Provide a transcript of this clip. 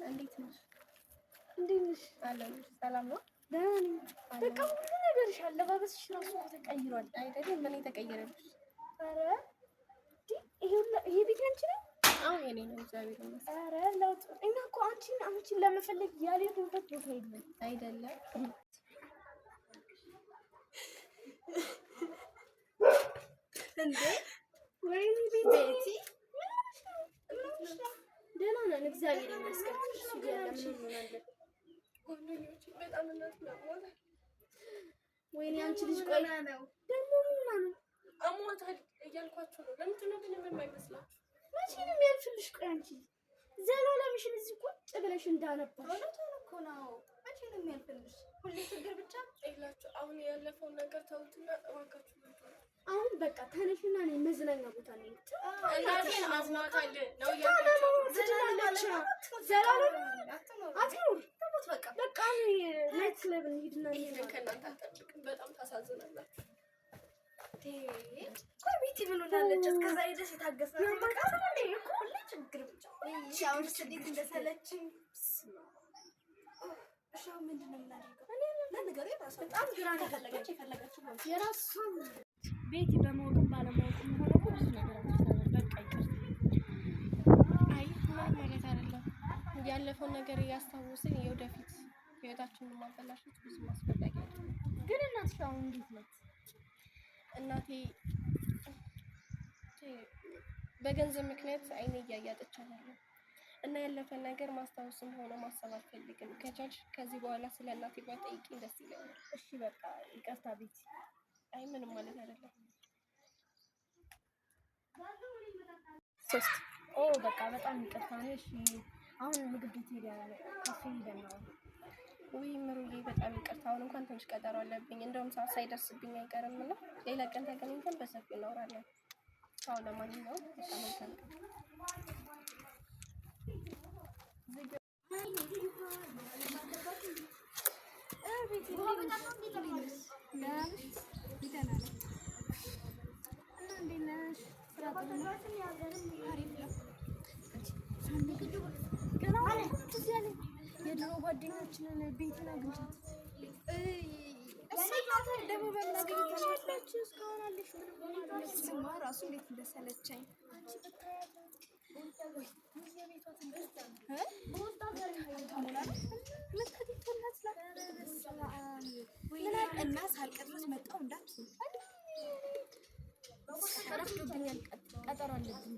እንዴት ነሽ? እንዴት ነሽ? አለሁልሽ። ሰላም ነው? ደህና ነኝ። በቃ ሁሉ ነገርሽ አለባበስሽ ራሱ ተቀይሯል አይደል? ምን ተቀየረልሽ? ኧረ ይሄ ቤት ያንቺ ነው? አዎ የኔ ነው። እግዚአብሔር ይመስገን። ኧረ ለውጥ እኛ እኮ አንቺን ለመፈለግ ያልሄድንበት ቦታ የለም አይደለም እንዴ? ወይኔ ቤቲ ደህና ነን እግዚአብሔር ይመስገን። እሱ ያለምን እንሆናለን። ጓደኞቼ በጣም ነው። ወይኔ አንቺ ልጅ ቆይ ነው ደግሞ ምን ነው አሟታል እያልኳችሁ ነው። ለምንድን ነው ግን የማይመስላችሁ? መቼ ነው የሚያልፍልሽ? ቆይ አንቺ ዘላለምሽን እዚህ ቁጭ ብለሽ እንዳነባሽ እውነቱን እኮ ነው። መቼ ነው የሚያልፍልሽ? ሁሌ ችግር ብቻ ይላችሁ። አሁን ያለፈውን ነገር ተውትና እባካችሁ አሁን በቃ ተነሽና እኔ መዝናኛ ቦታ ነኝ። እናቴን አሟታል ነው ዘላለም አትኖር በቃ ናይት ክለብ እንሂድና ከእናንተ አልጠብቅም። በጣም ታሳዝናላችሁ። ቆይ ቤቲ ምን ሆናለች? እስከዛ ሄደሽ የታገስነው ሁሌ ችግር ብቻ አሁን እንዴት እንደሰለችኝ። እሺ አሁን ምንድን ነው የምናደርገው? ለነገሩ የራሷ በጣም ግራ ነው የፈለገችው የራሷ ቤቲ በማወቅም ባለማወቅም ሆነ ብዙ ነገር አትችላለች። በቃ ይቅር። አይ ምን ማለት አይደለም። ያለፈውን ነገር እያስታወስን የወደፊት ህይወታችንን ማበላሸት ብዙ ማስፈላጊ አይደለም። ግን እናትሽ አሁን እንዴት ናት? እናቴ በገንዘብ ምክንያት አይኔ እያያጠቻለሁ እና ያለፈ ነገር ማስታወስም ሆነ ማሰብ አልፈልግም። ከቻልሽ ከዚህ በኋላ ስለ እናቴ ባትጠይቂኝ ደስ ይለኛል። እሺ በቃ ይቅርታ ቤቲ። አይ ምንም ማለት አይደለም። በቃ በጣም ይቅርታ ነው። እሺ አሁን ምግብ ቤት ሄደን ካፌ ሄደን ነው። ውይ ምሩዬ በጣም ይቅርታ። አሁን እንኳን ትንሽ ቀጠሮ አለብኝ። እንደውም ሰዓት ሳይደርስብኝ አይቀርም እና ሌላ ቀን ተገናኝተን በሰፊው እናወራለን። አሁን ለማንኛውም በቃ መልካም ቀን። የድሮ ጓደኞችን ቤትን አግኝቻት ደግሞ በምናገኝታች እስካሁን አለሽ ስማ ራሱ እንዴት እንደሰለቸኝ እና ሳልቀጥረስ መጣሁ እንዳትዪ። ቀጠሮ አለብኝ።